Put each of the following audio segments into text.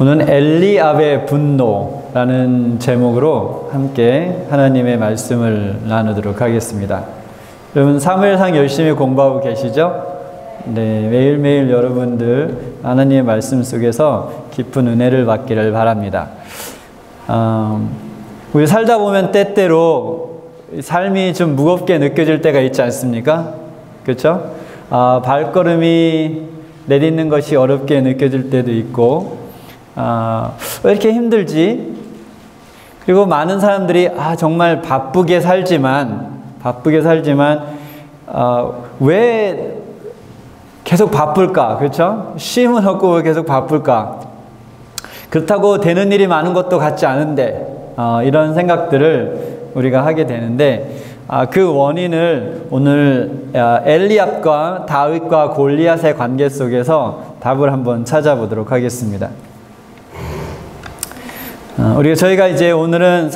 오늘은 엘리압의 분노라는 제목으로 함께 하나님의 말씀을 나누도록 하겠습니다. 여러분 사무엘상 열심히 공부하고 계시죠? 네, 매일매일 여러분들 하나님의 말씀 속에서 깊은 은혜를 받기를 바랍니다. 우리 살다 보면 때때로 삶이 좀 무겁게 느껴질 때가 있지 않습니까? 그렇죠? 발걸음이 내딛는 것이 어렵게 느껴질 때도 있고, 왜 이렇게 힘들지? 그리고 많은 사람들이 정말 바쁘게 살지만 왜 계속 바쁠까? 그렇죠? 쉼은 없고 왜 계속 바쁠까? 그렇다고 되는 일이 많은 것도 같지 않은데, 이런 생각들을 우리가 하게 되는데, 그 원인을 오늘 엘리압과 다윗과 골리앗의 관계 속에서 답을 한번 찾아보도록 하겠습니다. 저희가 이제 오늘은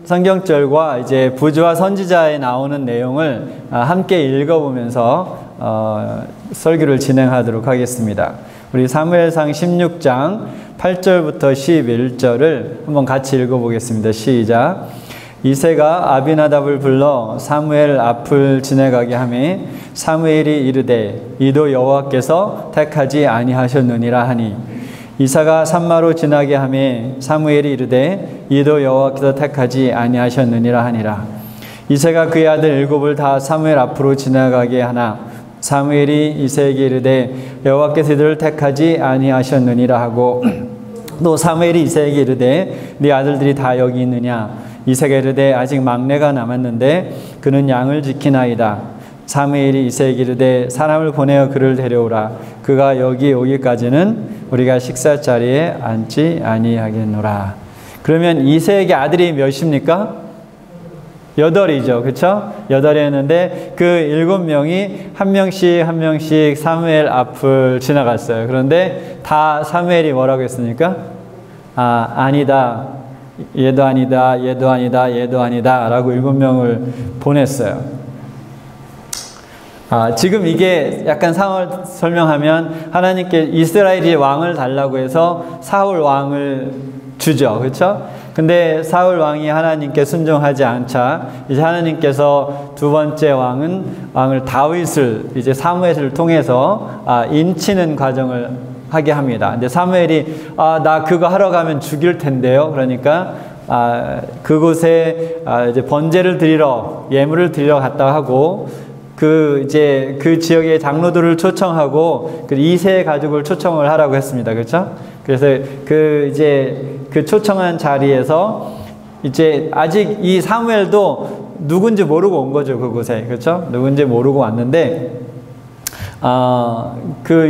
성경절과 이제 부조와 선지자에 나오는 내용을 함께 읽어보면서 설교를 진행하도록 하겠습니다. 우리 사무엘상 16장 8절부터 11절을 한번 같이 읽어보겠습니다. 시작. 이새가 아비나답을 불러 사무엘 앞을 지나가게 하매 사무엘이 이르되 이도 여호와께서 택하지 아니하셨느니라 하니, 이사가 산마로 지나게 하매 사무엘이 이르되 이도 여호와께서 택하지 아니하셨느니라 하니라. 이새가 그의 아들 일곱을 다 사무엘 앞으로 지나가게 하나 사무엘이 이새에게 이르되 여호와께서 이들을 택하지 아니하셨느니라 하고, 또 사무엘이 이새에게 이르되 네 아들들이 다 여기 있느냐? 이새가 이르되 아직 막내가 남았는데 그는 양을 지키나이다. 사무엘이 이새에게 이르되 사람을 보내어 그를 데려오라. 그가 여기 오기까지는 우리가 식사 자리에 앉지 아니하겠노라. 그러면 이새에게 아들이 몇입니까? 8이죠. 그렇죠? 8이었는데 그 7명이 한 명씩 사무엘 앞을 지나갔어요. 그런데 다 사무엘이 뭐라고 했습니까? 아니다. 얘도 아니다. 얘도 아니다. 얘도 아니다. 라고 7명을 보냈어요. 지금 이게 약간 상황을 설명하면 하나님께 이스라엘이 왕을 달라고 해서 사울 왕을 주죠. 그렇죠? 근데 사울 왕이 하나님께 순종하지 않자 이제 하나님께서 두 번째 왕을 다윗을 이제 사무엘을 통해서 인치는 과정을 하게 합니다. 근데 사무엘이 나 그거 하러 가면 죽일 텐데요. 그러니까 그곳에 이제 번제를 드리러 예물을 드리러 갔다 하고 그 지역의 장로들을 초청하고 그 이세 가족을 초청을 하라고 했습니다. 그렇죠? 그래서 그 초청한 자리에서 이제 아직 이 사무엘도 누군지 모르고 온 거죠. 그곳에. 그렇죠? 누군지 모르고 왔는데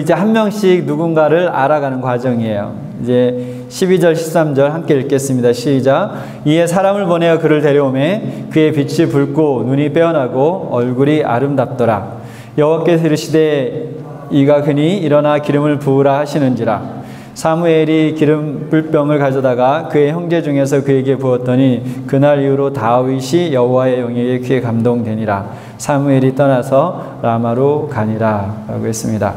이제 한 명씩 누군가를 알아가는 과정이에요. 이제 12절 13절 함께 읽겠습니다. 시작. 이에 사람을 보내어 그를 데려오매 그의 빛이 붉고 눈이 빼어나고 얼굴이 아름답더라. 여호와께서 이르시되 이가 그니 일어나 기름을 부으라 하시는지라. 사무엘이 기름 불병을 가져다가 그의 형제 중에서 그에게 부었더니 그날 이후로 다윗이 여호와의 영에게 귀에 감동되니라. 사무엘이 떠나서 라마로 가니라 라고 했습니다.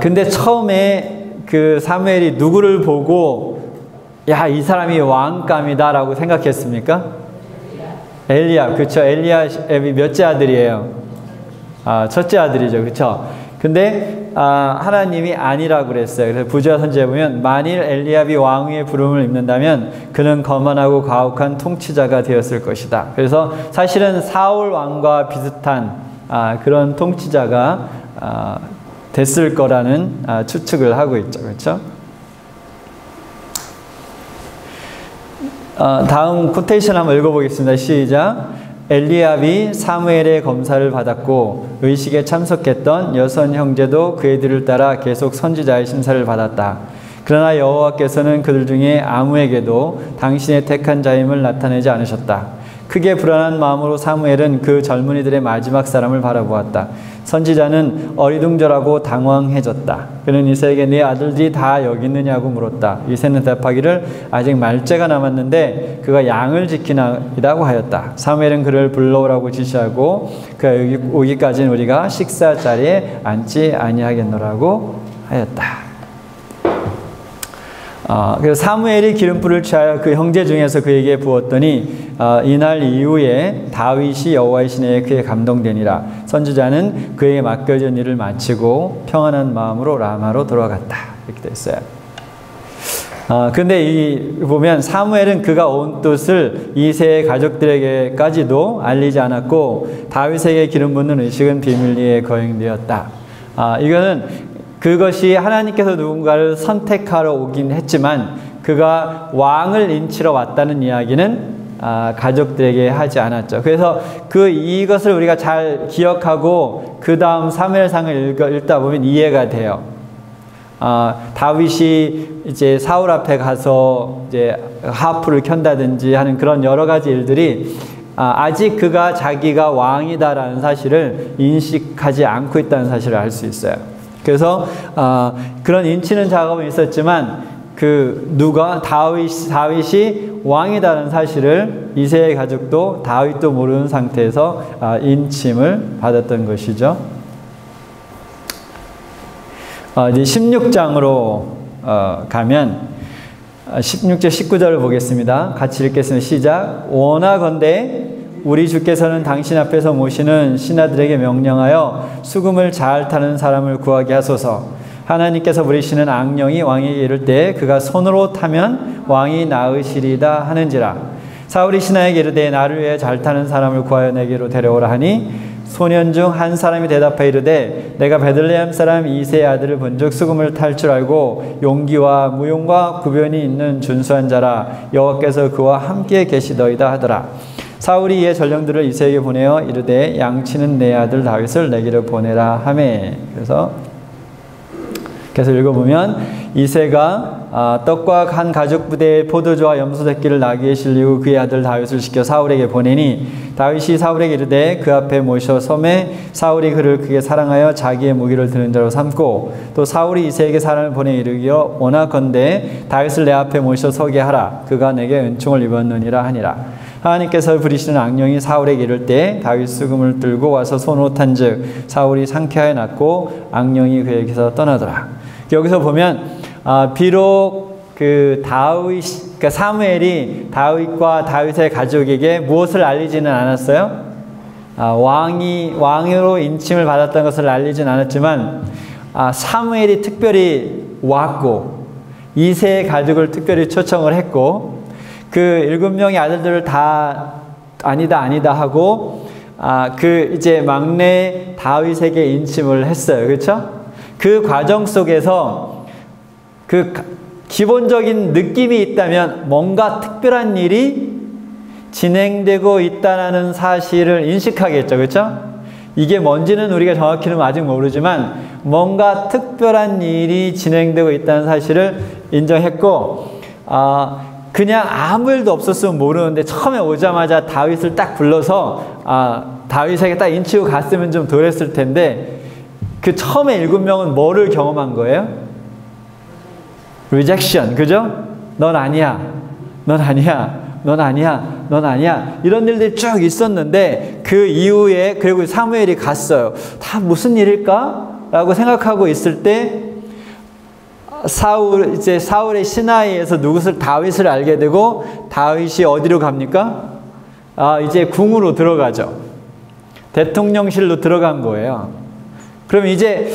근데 처음에 그 사무엘이 누구를 보고 이 사람이 왕감이다 라고 생각했습니까? 엘리압. 그렇죠? 엘리압이 몇째 아들이에요? 첫째 아들이죠. 그렇죠? 근데 하나님이 아니라고 그랬어요. 그래서 부조와 선지자에 보면 만일 엘리압이 왕위의 부름을 입는다면 그는 거만하고 가혹한 통치자가 되었을 것이다. 그래서 사실은 사울 왕과 비슷한 그런 통치자가 됐을 거라는 추측을 하고 있죠. 그렇죠? 다음 코테이션 한번 읽어보겠습니다. 시작. 엘리압이 사무엘의 검사를 받았고 의식에 참석했던 여선 형제도 그애들을 따라 계속 선지자의 심사를 받았다. 그러나 여호와께서는 그들 중에 아무에게도 당신의 택한 자임을 나타내지 않으셨다. 크게 불안한 마음으로 사무엘은 그 젊은이들의 마지막 사람을 바라보았다. 선지자는 어리둥절하고 당황해졌다. 그는 이새에게 네 아들들이 다 여기 있느냐고 물었다. 이새는 대답하기를 아직 말째가 남았는데 그가 양을 지키나이다고 하였다. 사무엘은 그를 불러오라고 지시하고 그가 여기 오기까지는 우리가 식사 자리에 앉지 아니하겠노라고 하였다. 그래서 사무엘이 기름불을 취하여 그 형제 중에서 그에게 부었더니 이날 이후에 다윗이 여호와의 신에 그에 감동되니라. 선지자는 그에게 맡겨진 일을 마치고 평안한 마음으로 라마로 돌아갔다. 이렇게 됐어요. 근데 보면 사무엘은 그가 온 뜻을 이새의 가족들에게까지도 알리지 않았고 다윗에게 기름 붓는 의식은 비밀리에 거행되었다. 이거는 그것이 하나님께서 누군가를 선택하러 오긴 했지만 그가 왕을 인치러 왔다는 이야기는 가족들에게 하지 않았죠. 그래서 이것을 우리가 잘 기억하고 그 다음 사무엘상을 읽다 보면 이해가 돼요. 다윗이 이제 사울 앞에 가서 이제 하프를 켠다든지 하는 그런 여러 가지 일들이 아직 그가 자기가 왕이다라는 사실을 인식하지 않고 있다는 사실을 알 수 있어요. 그래서 그런 인치는 작업은 있었지만 다윗이 왕이다라는 사실을 이새의 가족도 다윗도 모르는 상태에서 인침을 받았던 것이죠. 이제 16장으로 가면 16절 19절을 보겠습니다. 같이 읽겠습니다. 시작. 원하건대 우리 주께서는 당신 앞에서 모시는 신하들에게 명령하여 수금을 잘 타는 사람을 구하게 하소서. 하나님께서 부리시는 악령이 왕에게 이를 때 그가 손으로 타면 왕이 나으시리다 하는지라. 사울이 신하에게 이르되 나를 위해 잘 타는 사람을 구하여 내게로 데려오라 하니 소년 중 한 사람이 대답하여 이르되 내가 베들레헴 사람 이새의 아들을 본즉 수금을 탈 줄 알고 용기와 무용과 구변이 있는 준수한 자라. 여호와께서 그와 함께 계시더이다 하더라. 사울이 이에 전령들을 이새에게 보내어 이르되 양치는 내 아들 다윗을 내게로 보내라 하매. 그래서 계속 읽어보면 이새가 떡과 한 가죽 부대에 포도주와 염소 새끼를 나귀에 실리고 그의 아들 다윗을 시켜 사울에게 보내니 다윗이 사울에게 이르되 그 앞에 모셔 섬에 사울이 그를 크게 사랑하여 자기의 무기를 드는 자로 삼고 또 사울이 이새에게 사람을 보내 이르기어 원하건대 다윗을 내 앞에 모셔 서게 하라. 그가 내게 은총을 입었느니라 하니라. 하나님께서 부리시는 악령이 사울에게 이를 때 다윗 수금을 들고 와서 손으로 탄즉 사울이 상쾌하여 났고 악령이 그에게서 떠나더라. 여기서 보면 비록 그러니까 사무엘이 다윗과 다윗의 가족에게 무엇을 알리지는 않았어요. 왕으로 인침을 받았던 것을 알리진 않았지만 사무엘이 특별히 왔고 이새의 가족을 특별히 초청을 했고 그 7명의 아들들을 다 아니다 하고 이제 막내 다윗에게 인침을 했어요. 그렇죠? 그 과정 속에서 기본적인 느낌이 있다면 뭔가 특별한 일이 진행되고 있다는 사실을 인식하겠죠. 그렇죠? 이게 뭔지는 우리가 정확히는 아직 모르지만 뭔가 특별한 일이 진행되고 있다는 사실을 인정했고 그냥 아무 일도 없었으면 모르는데 처음에 오자마자 다윗을 딱 불러서 다윗에게 딱 인치고 갔으면 좀 덜했을 텐데 그 처음에 7명은 뭐를 경험한 거예요? rejection, 그죠? 넌 아니야, 넌 아니야, 넌 아니야, 넌 아니야. 이런 일들이 쭉 있었는데 그 이후에 그리고 사무엘이 갔어요. 다 무슨 일일까? 라고 생각하고 있을 때 사울의 신하에서 다윗을 알게 되고 다윗이 어디로 갑니까? 이제 궁으로 들어가죠. 대통령실로 들어간 거예요. 그럼 이제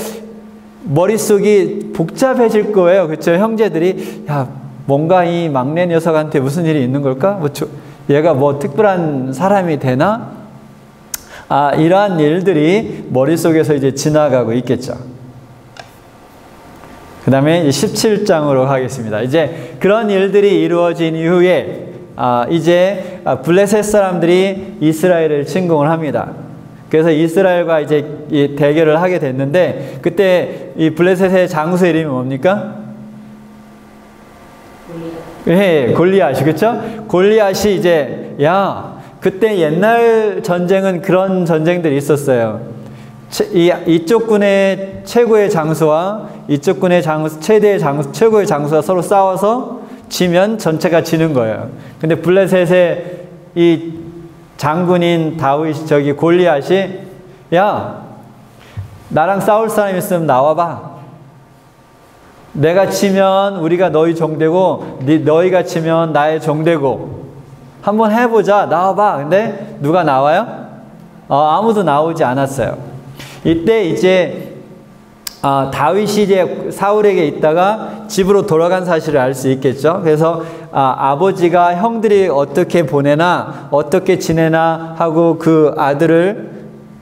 머릿속이 복잡해질 거예요. 그렇죠? 형제들이 야 뭔가 이 막내 녀석한테 무슨 일이 있는 걸까? 얘가 뭐 특별한 사람이 되나? 이러한 일들이 머릿속에서 이제 지나가고 있겠죠. 그 다음에 17장으로 가겠습니다. 이제 그런 일들이 이루어진 이후에 이제 블레셋 사람들이 이스라엘을 침공을 합니다. 그래서 이스라엘과 이제 이 대결을 하게 됐는데 그때 이 블레셋의 장수 이름이 뭡니까? 골리앗이, 그렇죠? 골리앗이 이제 그때 옛날 전쟁은 그런 전쟁들이 있었어요. 이쪽 군의 최고의 장수와 이쪽 군의 최고의 장수가 서로 싸워서 지면 전체가 지는 거예요. 근데 블레셋의 이 장군인 골리앗이 나랑 싸울 사람 있으면 나와봐. 내가 치면 우리가 너희 종되고 너희가 치면 나의 종되고 한번 해보자. 나와봐. 근데 누가 나와요? 아무도 나오지 않았어요. 이때 이제 다윗이 이제 사울에게 있다가 집으로 돌아간 사실을 알 수 있겠죠. 그래서 아버지가 형들이 어떻게 보내나 어떻게 지내나 하고 그 아들을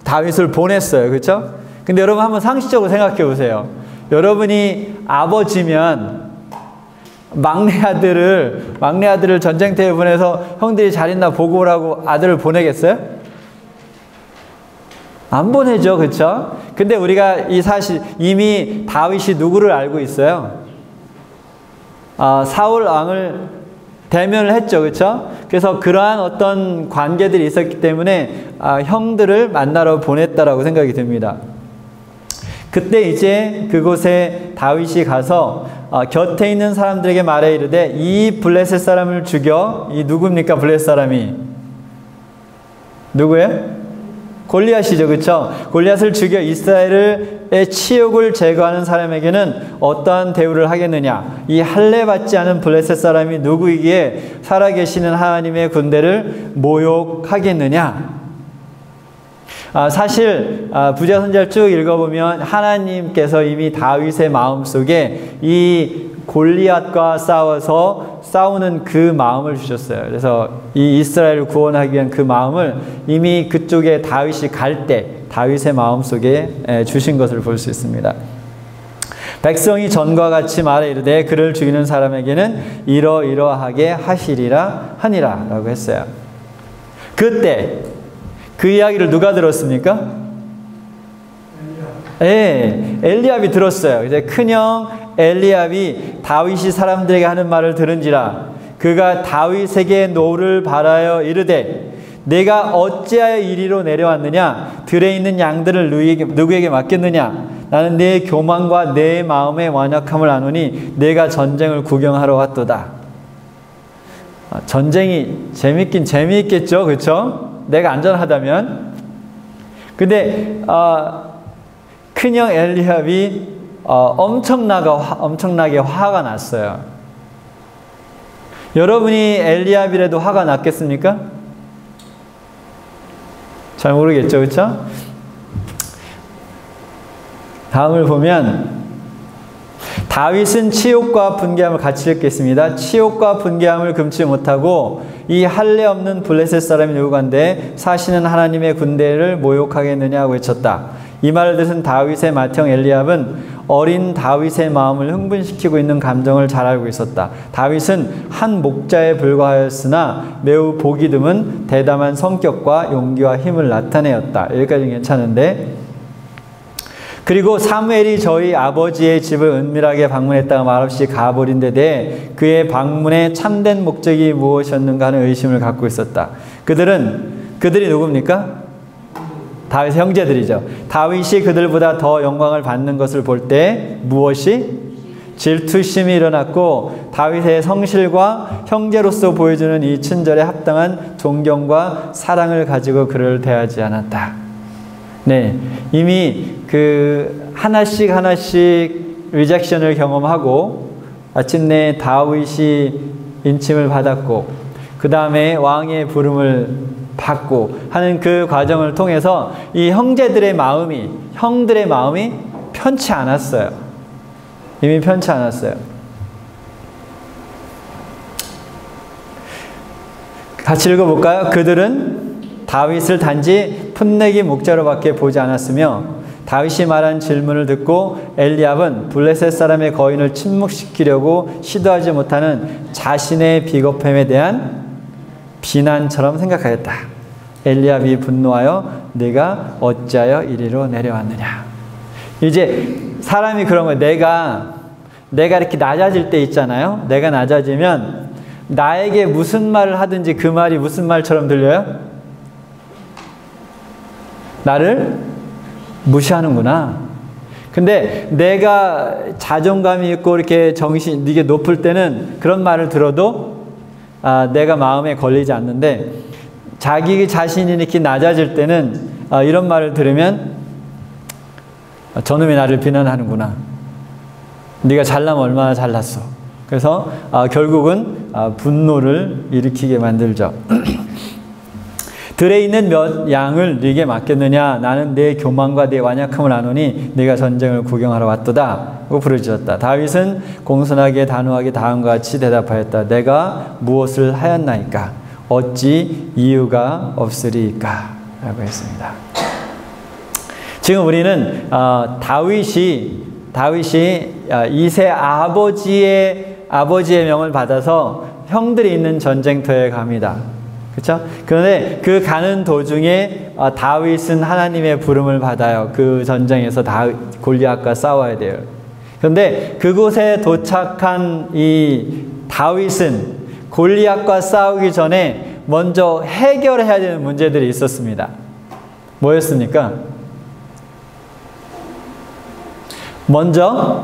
다윗을 보냈어요. 그렇죠? 근데 여러분 한번 상식적으로 생각해 보세요. 여러분이 아버지면 막내 아들을 전쟁터에 보내서 형들이 잘 있나 보고 오라고 아들을 보내겠어요? 안 보내죠. 그렇죠? 근데 우리가 이 사실 이미 다윗이 누구를 알고 있어요? 사울 왕을 대면을 했죠. 그렇죠? 그래서 그러한 어떤 관계들이 있었기 때문에 형들을 만나러 보냈다라고 생각이 듭니다. 그때 이제 그곳에 다윗이 가서 곁에 있는 사람들에게 말해 이르되 이 블레셋 사람을 죽여. 이 누굽니까? 블레셋 사람이 누구예요? 골리앗이죠. 그렇죠? 골리앗을 죽여 이스라엘의 치욕을 제거하는 사람에게는 어떠한 대우를 하겠느냐? 이 할례 받지 않은 블레셋 사람이 누구이기에 살아계시는 하나님의 군대를 모욕하겠느냐? 사실 부자 선지자를 쭉 읽어보면 하나님께서 이미 다윗의 마음속에 이 골리앗과 싸우는 그 마음을 주셨어요. 그래서 이 이스라엘을 구원하기 위한 그 마음을 이미 그쪽에 다윗이 갈 때 다윗의 마음속에 주신 것을 볼 수 있습니다. 백성이 전과 같이 말해 이르되 그를 죽이는 사람에게는 이러이러하게 하시리라 하니라 라고 했어요. 그때 그 이야기를 누가 들었습니까? 예, 엘리압이 들었어요. 이제 큰형 엘리압이 다윗이 사람들에게 하는 말을 들은지라 그가 다윗에게 노를 바라여 이르되 내가 어찌하여 이리로 내려왔느냐? 들에 있는 양들을 누구에게 맡겼느냐? 나는 내 교만과 내 마음의 완악함을 아노니 내가 전쟁을 구경하러 왔도다. 전쟁이 재밌긴 재미있겠죠. 그렇죠? 내가 안전하다면. 근데 큰형 엘리압이 엄청나게 화가 났어요. 여러분이 엘리압이라도 화가 났겠습니까? 잘 모르겠죠. 그렇죠? 다음을 보면 다윗은 치욕과 분개함을 같이 읽겠습니다. 치욕과 분개함을 금치 못하고 이 할례 없는 블레셋 사람이 누구간데 사시는 하나님의 군대를 모욕하겠느냐 하고 외쳤다. 이 말을 듣은 다윗의 맏형 엘리압은 어린 다윗의 마음을 흥분시키고 있는 감정을 잘 알고 있었다. 다윗은 한 목자에 불과하였으나 매우 보기 드문 대담한 성격과 용기와 힘을 나타내었다. 여기까지는 괜찮은데, 그리고 사무엘이 저희 아버지의 집을 은밀하게 방문했다가 말없이 가버린 데 대해 그의 방문의 참된 목적이 무엇이었는가 하는 의심을 갖고 있었다. 그들이 누굽니까? 다윗의 형제들이죠. 다윗이 그들보다 더 영광을 받는 것을 볼 때 무엇이? 질투심이 일어났고 다윗의 성실과 형제로서 보여주는 이 친절에 합당한 존경과 사랑을 가지고 그를 대하지 않았다. 네, 이미 그 하나씩 리젝션을 경험하고 마침내 다윗이 인침을 받았고 그 다음에 왕의 부름을 받고 하는 그 과정을 통해서 이 형들의 마음이 편치 않았어요. 이미 편치 않았어요. 같이 읽어볼까요? 그들은 다윗을 단지 풋내기 목자로밖에 보지 않았으며 다윗이 말한 질문을 듣고 엘리압은 블레셋 사람의 거인을 침묵시키려고 시도하지 못하는 자신의 비겁함에 대한 비난처럼 생각하였다. 엘리압이 분노하여 네가 어찌하여 이리로 내려왔느냐. 이제 사람이 그런 거예요. 내가 이렇게 낮아질 때 있잖아요. 내가 낮아지면 나에게 무슨 말을 하든지 그 말이 무슨 말처럼 들려요? 나를 무시하는구나. 근데 내가 자존감이 있고 이렇게 이게 높을 때는 그런 말을 들어도 내가 마음에 걸리지 않는데 자기 자신이 이렇게 낮아질 때는 이런 말을 들으면 저놈이 나를 비난하는구나. 네가 잘나면 얼마나 잘났어. 그래서 결국은 분노를 일으키게 만들죠. 들에 있는 몇 양을 네게 맡겼느냐? 나는 내 교만과 내 완약함을 아노니 네가 전쟁을 구경하러 왔도다 하고 부르짖었다. 다윗은 공손하게 단호하게 다음과 같이 대답하였다. 내가 무엇을 하였나이까? 어찌 이유가 없으리까? 라고 했습니다. 지금 우리는 다윗이 이세 아버지의 명을 받아서 형들이 있는 전쟁터에 갑니다. 그렇죠? 그런데 그 가는 도중에 다윗은 하나님의 부름을 받아요. 그 전쟁에서 골리앗과 싸워야 돼요. 그런데 그곳에 도착한 이 다윗은 골리앗과 싸우기 전에 먼저 해결해야 되는 문제들이 있었습니다. 뭐였습니까? 먼저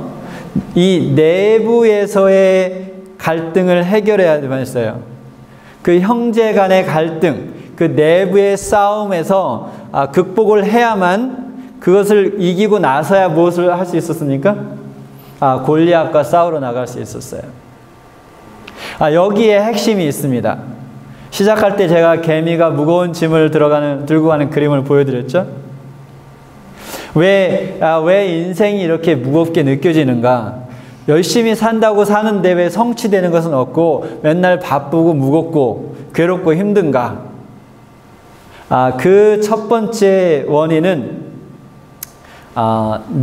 이 내부에서의 갈등을 해결해야만 했어요. 그 형제 간의 갈등, 그 내부의 싸움에서 극복을 해야만 그것을 이기고 나서야 무엇을 할 수 있었습니까? 골리앗과 싸우러 나갈 수 있었어요. 여기에 핵심이 있습니다. 시작할 때 제가 개미가 무거운 짐을 들고 가는 그림을 보여드렸죠? 왜 인생이 이렇게 무겁게 느껴지는가? 열심히 산다고 사는데 왜 성취되는 것은 없고 맨날 바쁘고 무겁고 괴롭고 힘든가? 그 첫 번째 원인은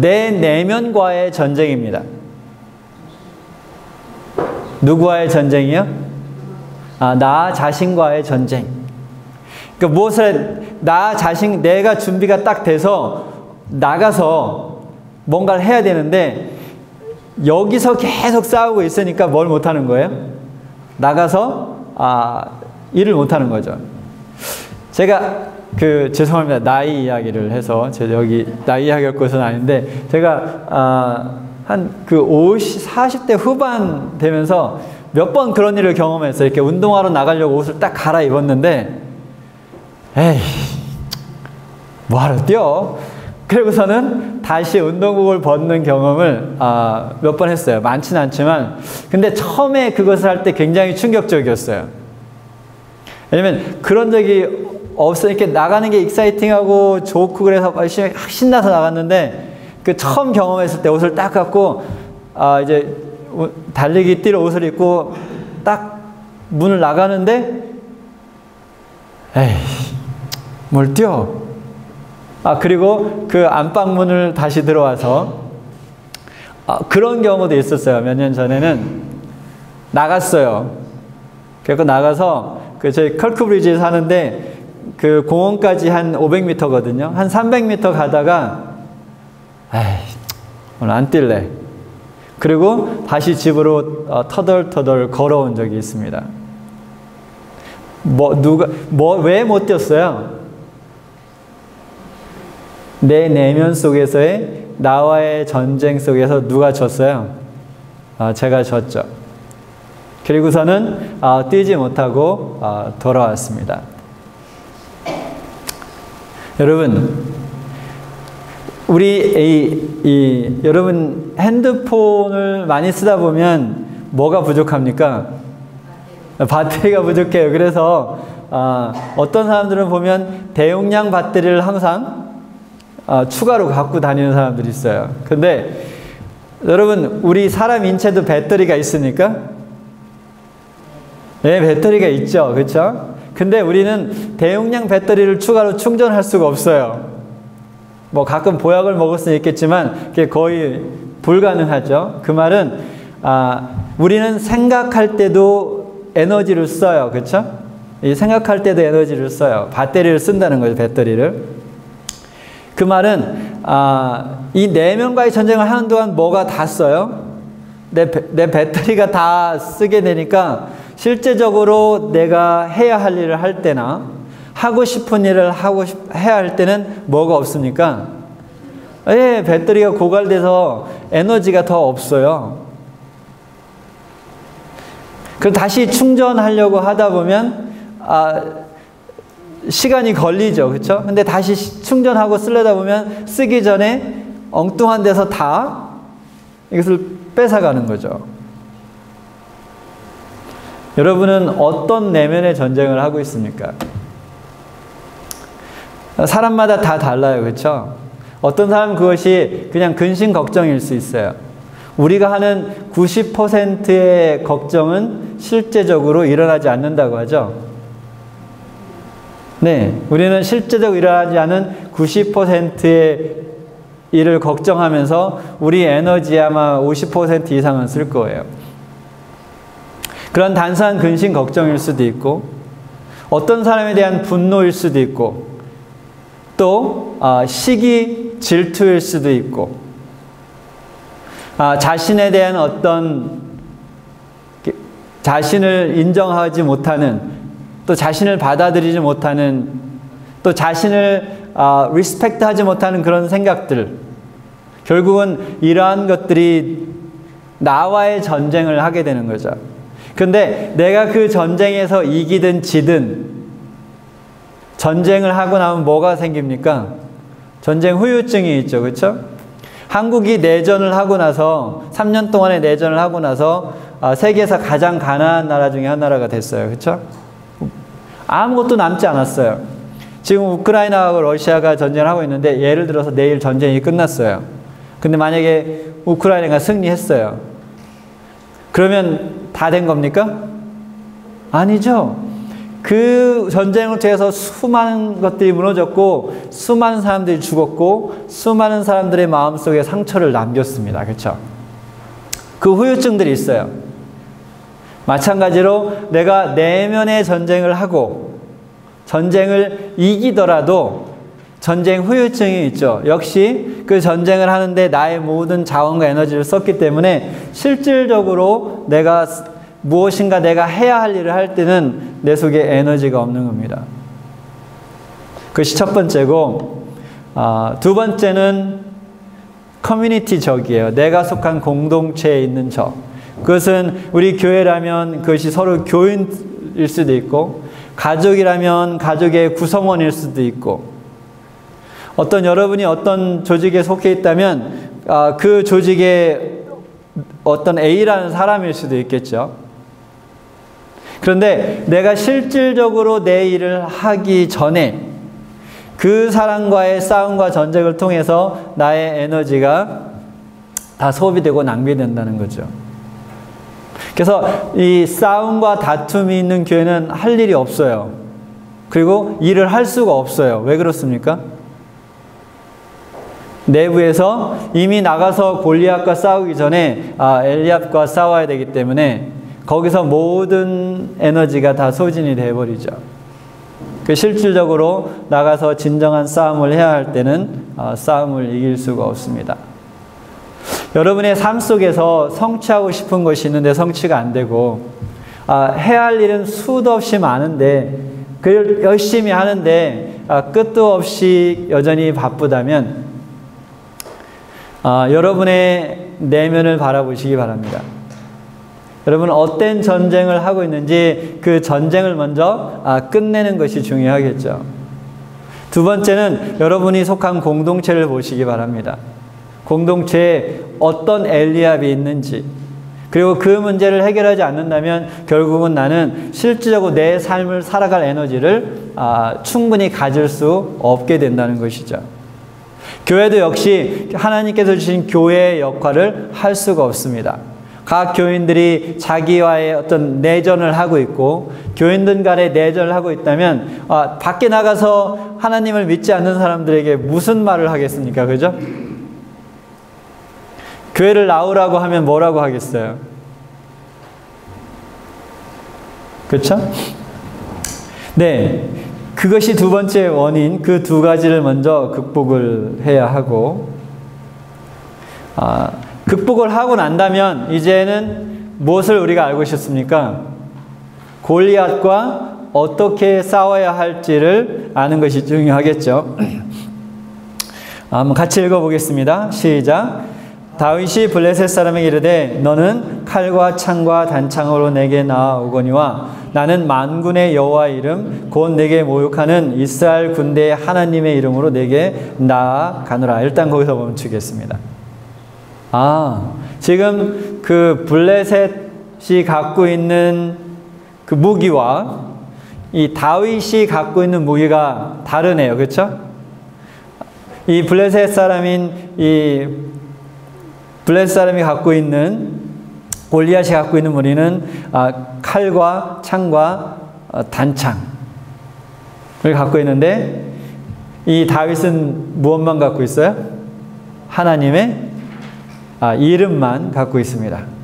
내 내면과의 전쟁입니다. 누구와의 전쟁이요? 나 자신과의 전쟁. 그러니까 내가 준비가 딱 돼서 나가서 뭔가를 해야 되는데 여기서 계속 싸우고 있으니까 뭘 못하는 거예요? 나가서 일을 못하는 거죠. 제가 죄송합니다. 나이 이야기를 해서 제가 여기 나이 이야기할 것은 아닌데 제가 한 40대 후반 되면서 몇 번 그런 일을 경험했어요. 이렇게 운동하러 나가려고 옷을 딱 갈아입었는데 에이 뭐하러 뛰어? 그리고서는 다시 운동복을 벗는 경험을 몇 번 했어요. 많지는 않지만 근데 처음에 그것을 할 때 굉장히 충격적이었어요. 왜냐면 그런 적이 없어요. 이렇게 나가는 게 익사이팅하고 좋고 그래서 신나서 나갔는데 그 처음 경험했을 때 옷을 딱 갖고 이제 달리기 뛸 옷을 입고 딱 문을 나가는데 에이 뭘 뛰어? 그리고 그 안방문을 다시 들어와서 그런 경우도 있었어요. 몇 년 전에는 나갔어요. 그래서 나가서 저희 컬크브리지에 사는데 그 공원까지 한 500m거든요. 한 300m 가다가 에이 오늘 안 뛸래. 그리고 다시 집으로 터덜터덜 걸어온 적이 있습니다. 왜 못 뛰었어요? 내 내면 속에서의 나와의 전쟁 속에서 누가 졌어요? 제가 졌죠. 그리고서는 뛰지 못하고 돌아왔습니다. 여러분, 여러분 핸드폰을 많이 쓰다 보면 뭐가 부족합니까? 배터리가 부족해요. 그래서 어떤 사람들은 보면 대용량 배터리를 항상 추가로 갖고 다니는 사람들이 있어요. 근데 여러분 우리 사람 인체도 배터리가 있습니까? 네, 배터리가 있죠. 그렇죠? 근데 우리는 대용량 배터리를 추가로 충전할 수가 없어요. 뭐 가끔 보약을 먹을 수는 있겠지만 그게 거의 불가능하죠. 그 말은 우리는 생각할 때도 에너지를 써요. 그렇죠? 이 생각할 때도 에너지를 써요. 배터리를 쓴다는 거죠. 배터리를. 그 말은 이 내면과의 전쟁을 하는 동안 뭐가 다 써요? 내 배터리가 다 쓰게 되니까 실제적으로 내가 해야 할 일을 할 때나 하고 싶은 일을 해야 할 때는 뭐가 없습니까? 배터리가 고갈돼서 에너지가 더 없어요. 그럼 다시 충전하려고 하다 보면 시간이 걸리죠. 그렇죠? 근데 다시 충전하고 쓰려다 보면 쓰기 전에 엉뚱한 데서 다 이것을 뺏어가는 거죠. 여러분은 어떤 내면의 전쟁을 하고 있습니까? 사람마다 다 달라요. 그렇죠? 어떤 사람은 그것이 그냥 근심 걱정일 수 있어요. 우리가 하는 90%의 걱정은 실제적으로 일어나지 않는다고 하죠. 네, 우리는 실제적으로 일어나지 않은 90%의 일을 걱정하면서 우리 에너지의 아마 50% 이상은 쓸 거예요. 그런 단순한 근심 걱정일 수도 있고, 어떤 사람에 대한 분노일 수도 있고, 또 시기 질투일 수도 있고, 자신에 대한 어떤 자신을 인정하지 못하는, 또 자신을 받아들이지 못하는, 또 자신을 리스펙트하지 못하는 그런 생각들, 결국은 이러한 것들이 나와의 전쟁을 하게 되는 거죠. 근데 내가 그 전쟁에서 이기든 지든 전쟁을 하고 나면 뭐가 생깁니까? 전쟁 후유증이 있죠. 그렇죠? 한국이 내전을 하고 나서 3년 동안의 내전을 하고 나서 세계에서 가장 가난한 나라 중에 한 나라가 됐어요. 그렇죠? 아무것도 남지 않았어요. 지금 우크라이나하고 러시아가 전쟁을 하고 있는데 예를 들어서 내일 전쟁이 끝났어요. 근데 만약에 우크라이나가 승리했어요. 그러면 다 된 겁니까? 아니죠. 그 전쟁을 통해서 수많은 것들이 무너졌고, 수많은 사람들이 죽었고, 수많은 사람들의 마음속에 상처를 남겼습니다. 그렇죠? 그 후유증들이 있어요. 마찬가지로 내가 내면의 전쟁을 하고 전쟁을 이기더라도 전쟁 후유증이 있죠. 역시 그 전쟁을 하는데 나의 모든 자원과 에너지를 썼기 때문에 실질적으로 내가 무엇인가 내가 해야 할 일을 할 때는 내 속에 에너지가 없는 겁니다. 그것이 첫 번째고, 두 번째는 커뮤니티적이에요. 내가 속한 공동체에 있는 적. 그것은 우리 교회라면 그것이 서로 교인일 수도 있고, 가족이라면 가족의 구성원일 수도 있고, 어떤 여러분이 어떤 조직에 속해 있다면 그 조직의 어떤 A라는 사람일 수도 있겠죠. 그런데 내가 실질적으로 내 일을 하기 전에 그 사람과의 싸움과 전쟁을 통해서 나의 에너지가 다 소비되고 낭비된다는 거죠. 그래서 이 싸움과 다툼이 있는 교회는 할 일이 없어요. 그리고 일을 할 수가 없어요. 왜 그렇습니까? 내부에서 이미 나가서 골리앗과 싸우기 전에 엘리압과 싸워야 되기 때문에 거기서 모든 에너지가 다 소진이 되어버리죠. 실질적으로 나가서 진정한 싸움을 해야 할 때는 싸움을 이길 수가 없습니다. 여러분의 삶 속에서 성취하고 싶은 것이 있는데 성취가 안 되고, 해야 할 일은 수도 없이 많은데 그걸 열심히 하는데 끝도 없이 여전히 바쁘다면 여러분의 내면을 바라보시기 바랍니다. 여러분 어떤 전쟁을 하고 있는지 그 전쟁을 먼저 끝내는 것이 중요하겠죠. 두 번째는 여러분이 속한 공동체를 보시기 바랍니다. 공동체에 어떤 엘리압이 있는지, 그리고 그 문제를 해결하지 않는다면 결국은 나는 실질적으로 내 삶을 살아갈 에너지를 충분히 가질 수 없게 된다는 것이죠. 교회도 역시 하나님께서 주신 교회의 역할을 할 수가 없습니다. 각 교인들이 자기와의 어떤 내전을 하고 있고, 교인들 간의 내전을 하고 있다면 밖에 나가서 하나님을 믿지 않는 사람들에게 무슨 말을 하겠습니까? 그죠? 교회를 나오라고 하면 뭐라고 하겠어요? 그렇죠? 네, 그것이 두 번째 원인, 그 두 가지를 먼저 극복을 해야 하고, 극복을 하고 난다면 이제는 무엇을 우리가 알고 있었습니까? 골리앗과 어떻게 싸워야 할지를 아는 것이 중요하겠죠. 한번 같이 읽어보겠습니다. 시작. 다윗이 블레셋 사람에게 이르되 너는 칼과 창과 단창으로 내게 나아오거니와 나는 만군의 여호와의 이름 곧 내게 모욕하는 이스라엘 군대의 하나님의 이름으로 내게 나아가노라. 일단 거기서 멈추겠습니다. 지금 그 블레셋이 갖고 있는 그 무기와 이 다윗이 갖고 있는 무기가 다르네요. 그렇죠? 이 블레셋 사람이 갖고 있는, 골리앗이 갖고 있는 무기는 칼과 창과 단창을 갖고 있는데, 이 다윗은 무엇만 갖고 있어요? 하나님의 이름만 갖고 있습니다.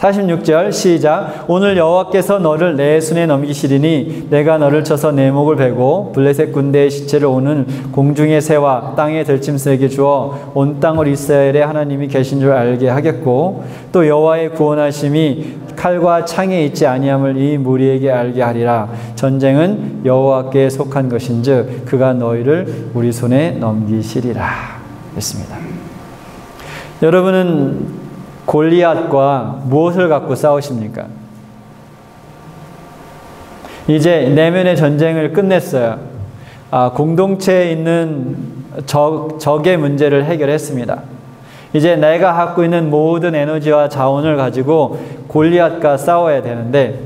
46절 시작. 오늘 여호와께서 너를 내 손에 넘기시리니 내가 너를 쳐서 내 목을 베고 블레셋 군대의 시체를 오는 공중의 새와 땅의 들짐승에게 주어 온 땅을 이스라엘의 하나님이 계신 줄 알게 하겠고 또 여호와의 구원하심이 칼과 창에 있지 아니함을 이 무리에게 알게 하리라. 전쟁은 여호와께 속한 것인즉 그가 너희를 우리 손에 넘기시리라 했습니다. 여러분은 골리앗과 무엇을 갖고 싸우십니까? 이제 내면의 전쟁을 끝냈어요. 공동체에 있는 적의 문제를 해결했습니다. 이제 내가 갖고 있는 모든 에너지와 자원을 가지고 골리앗과 싸워야 되는데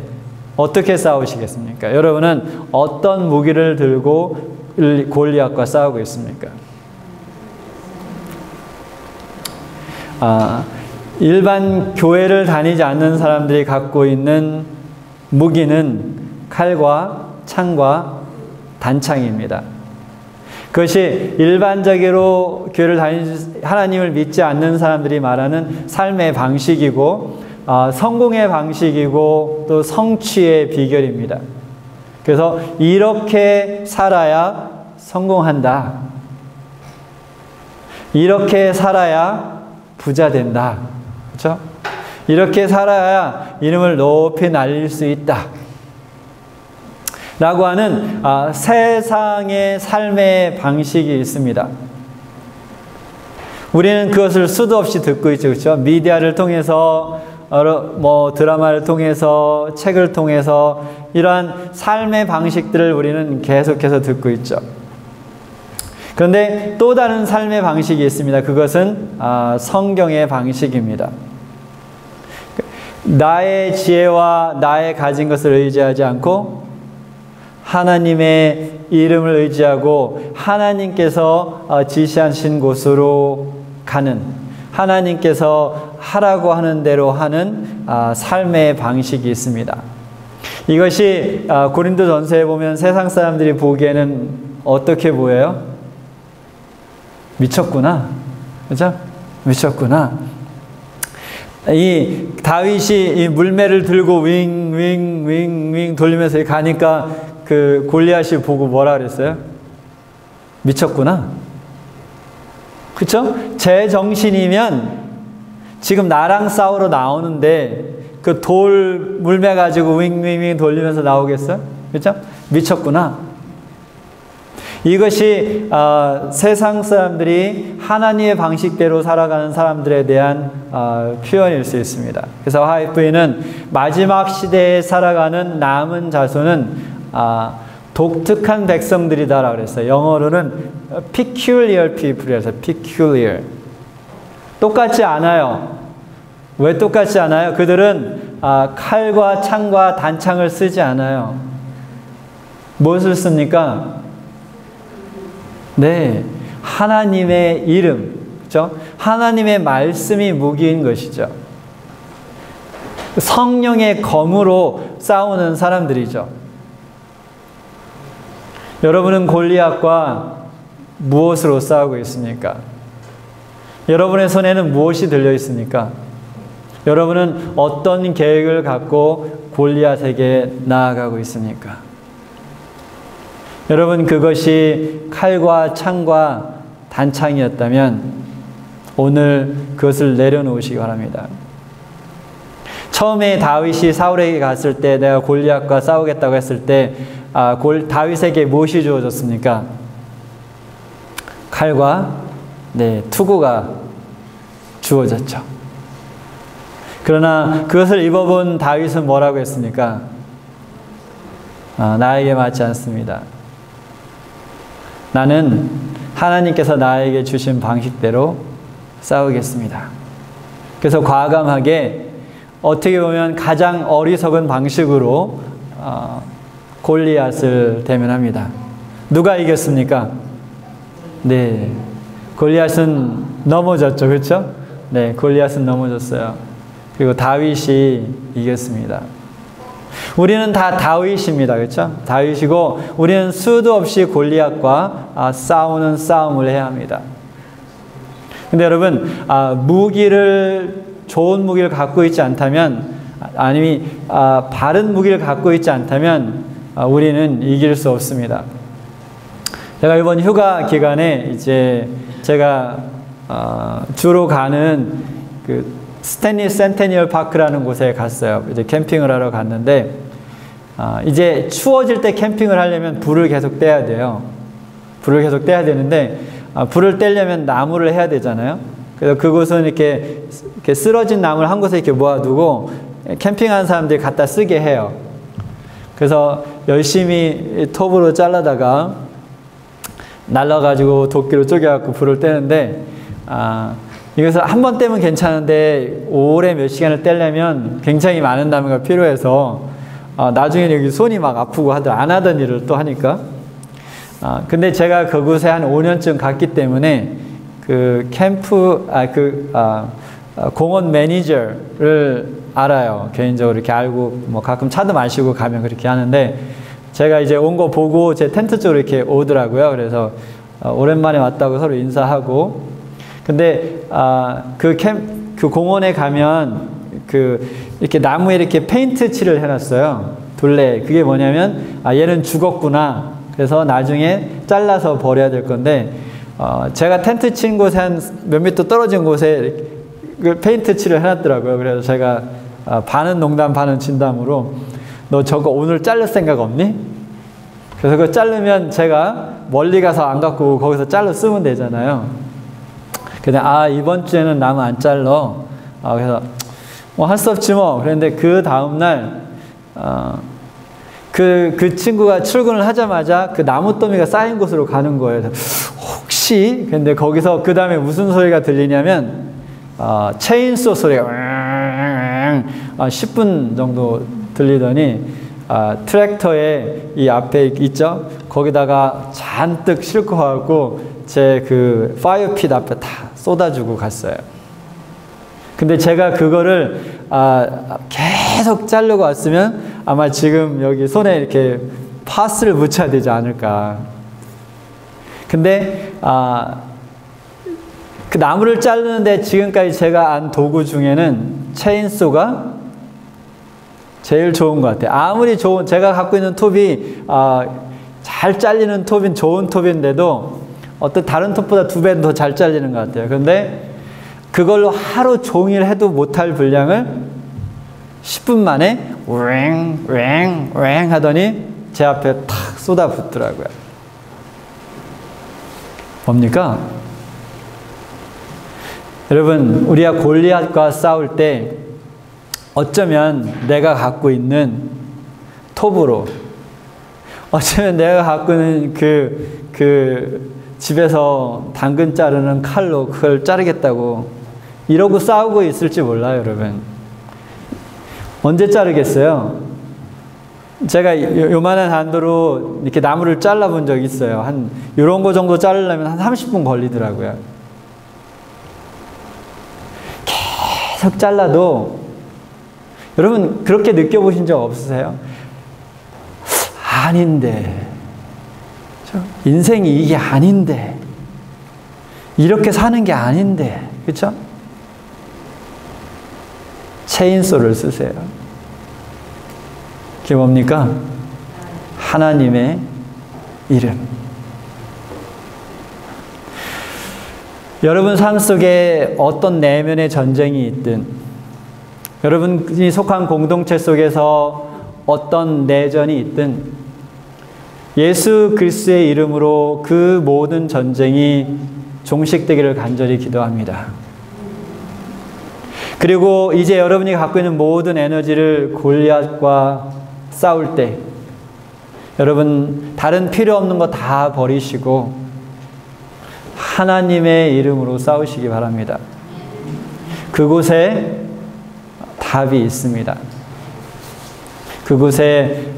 어떻게 싸우시겠습니까? 여러분은 어떤 무기를 들고 골리앗과 싸우고 있습니까? 일반 교회를 다니지 않는 사람들이 갖고 있는 무기는 칼과 창과 단창입니다. 그것이 일반적으로 교회를 다니지 하나님을 믿지 않는 사람들이 말하는 삶의 방식이고 성공의 방식이고 또 성취의 비결입니다. 그래서 이렇게 살아야 성공한다. 이렇게 살아야 부자 된다. 그렇죠? 이렇게 살아야 이름을 높이 날릴 수 있다. 라고 하는 세상의 삶의 방식이 있습니다. 우리는 그것을 수도 없이 듣고 있죠. 그렇죠? 미디어를 통해서 드라마를 통해서 책을 통해서 이러한 삶의 방식들을 우리는 계속해서 듣고 있죠. 그런데 또 다른 삶의 방식이 있습니다. 그것은 성경의 방식입니다. 나의 지혜와 나의 가진 것을 의지하지 않고 하나님의 이름을 의지하고 하나님께서 지시하신 곳으로 가는, 하나님께서 하라고 하는 대로 하는 삶의 방식이 있습니다. 이것이 고린도전서에 보면 세상 사람들이 보기에는 어떻게 보여요? 미쳤구나. 그죠? 미쳤구나. 이 다윗이 이 물매를 들고 윙 돌리면서 가니까 그 골리앗이 보고 뭐라 그랬어요? 미쳤구나. 그쵸? 제 정신이면 지금 나랑 싸우러 나오는데 그 돌 물매 가지고 윙 돌리면서 나오겠어요? 그쵸? 미쳤구나. 이것이 세상 사람들이 하나님의 방식대로 살아가는 사람들에 대한 표현일 수 있습니다. 그래서 하이프는 마지막 시대에 살아가는 남은 자손은 독특한 백성들이다라고 그랬어요. 영어로는 peculiar people이라서 peculiar. 똑같지 않아요. 왜 똑같지 않아요? 그들은 칼과 창과 단창을 쓰지 않아요. 무엇을 씁니까? 네, 하나님의 이름, 그렇죠? 하나님의 말씀이 무기인 것이죠. 성령의 검으로 싸우는 사람들이죠. 여러분은 골리앗과 무엇으로 싸우고 있습니까? 여러분의 손에는 무엇이 들려 있습니까? 여러분은 어떤 계획을 갖고 골리앗에게 나아가고 있습니까? 여러분, 그것이 칼과 창과 단창이었다면 오늘 그것을 내려놓으시기 바랍니다. 처음에 다윗이 사울에게 갔을 때 내가 골리앗과 싸우겠다고 했을 때 다윗에게 무엇이 주어졌습니까? 칼과 투구가 주어졌죠. 그러나 그것을 입어본 다윗은 뭐라고 했습니까? 나에게 맞지 않습니다. 나는 하나님께서 나에게 주신 방식대로 싸우겠습니다. 그래서 과감하게 어떻게 보면 가장 어리석은 방식으로 골리앗을 대면합니다. 누가 이겼습니까? 네, 골리앗은 넘어졌죠. 그렇죠? 네, 골리앗은 넘어졌어요. 그리고 다윗이 이겼습니다. 우리는 다 다윗입니다. 그렇죠? 다윗이고 우리는 수도 없이 골리앗과 싸우는 싸움을 해야 합니다. 근데 여러분, 좋은 무기를 갖고 있지 않다면, 아니면 바른 무기를 갖고 있지 않다면 우리는 이길 수 없습니다. 제가 이번 휴가 기간에 이제 제가 주로 가는 그 스탠리 센테니얼 파크라는 곳에 갔어요. 이제 캠핑을 하러 갔는데, 이제 추워질 때 캠핑을 하려면 불을 계속 떼야 돼요. 불을 계속 떼야 되는데, 불을 떼려면 나무를 해야 되잖아요. 그래서 그곳은 이렇게 쓰러진 나무를 한 곳에 이렇게 모아두고 캠핑하는 사람들이 갖다 쓰게 해요. 그래서 열심히 톱으로 잘라다가 날라가지고 도끼로 쪼개갖고 불을 떼는데, 이것을 한 번 떼면 괜찮은데 오래 몇 시간을 떼려면 굉장히 많은 나무가 필요해서 나중에 여기 손이 막 아프고 안 하던 일을 또 하니까. 근데 제가 그곳에 한 5년쯤 갔기 때문에 그 공원 매니저를 알아요. 개인적으로 이렇게 알고 뭐 가끔 차도 마시고 가면 그렇게 하는데, 제가 이제 온 거 보고 제 텐트 쪽으로 이렇게 오더라고요. 그래서 오랜만에 왔다고 서로 인사하고. 근데 그 공원에 가면 이렇게 나무에 이렇게 페인트 칠을 해놨어요. 둘레. 그게 뭐냐면 얘는 죽었구나. 그래서 나중에 잘라서 버려야 될 건데, 제가 텐트 친 곳에 한 몇 미터 떨어진 곳에 그 페인트 칠을 해놨더라고요. 그래서 제가 반은 농담 반은 진담으로, 너 저거 오늘 자를 생각 없니? 그래서 그거 자르면 제가 멀리 가서 안 갖고 거기서 잘라 쓰면 되잖아요. 그냥 이번 주에는 나무 안 잘라. 그래서 뭐 할 수 없지 뭐. 그런데 그 다음날 그 친구가 출근을 하자마자 그 나무더미가 쌓인 곳으로 가는 거예요. 혹시, 근데 거기서 그 다음에 무슨 소리가 들리냐면 체인소 소리가 10분 정도 들리더니 트랙터에 이 앞에 있죠? 거기다가 잔뜩 싣고 가고 제 그 파이어핏 앞에 다 쏟아주고 갔어요. 근데 제가 그거를 계속 자르고 왔으면 아마 지금 여기 손에 이렇게 파스를 묻혀야 되지 않을까. 근데 그 나무를 자르는데 지금까지 제가 안 도구 중에는 체인소가 제일 좋은 것 같아요. 아무리 제가 갖고 있는 톱이 잘 잘리는 톱인 좋은 톱인데도 어떤 다른 톱보다 2배 더 잘 잘리는 것 같아요. 그런데 그걸로 하루 종일 해도 못할 분량을 10분 만에 왱 하더니 제 앞에 탁 쏟아붓더라고요. 뭡니까? 여러분, 우리가 골리앗과 싸울 때 어쩌면 내가 갖고 있는 톱으로, 어쩌면 내가 갖고 있는 그 집에서 당근 자르는 칼로 그걸 자르겠다고 이러고 싸우고 있을지 몰라요, 여러분. 언제 자르겠어요? 제가 요만한 한도로 이렇게 나무를 잘라본 적이 있어요. 요런 거 정도 자르려면 한 30분 걸리더라고요. 계속 잘라도, 여러분 그렇게 느껴보신 적 없으세요? 아닌데, 인생이 이게 아닌데, 이렇게 사는 게 아닌데, 그렇죠? 체인소를 쓰세요. 그게 뭡니까? 하나님의 이름. 여러분 삶 속에 어떤 내면의 전쟁이 있든, 여러분이 속한 공동체 속에서 어떤 내전이 있든, 예수 그리스도의 이름으로 그 모든 전쟁이 종식되기를 간절히 기도합니다. 그리고 이제 여러분이 갖고 있는 모든 에너지를 골리앗과 싸울 때, 여러분 다른 필요 없는 거 다 버리시고 하나님의 이름으로 싸우시기 바랍니다. 그곳에 답이 있습니다. 그곳에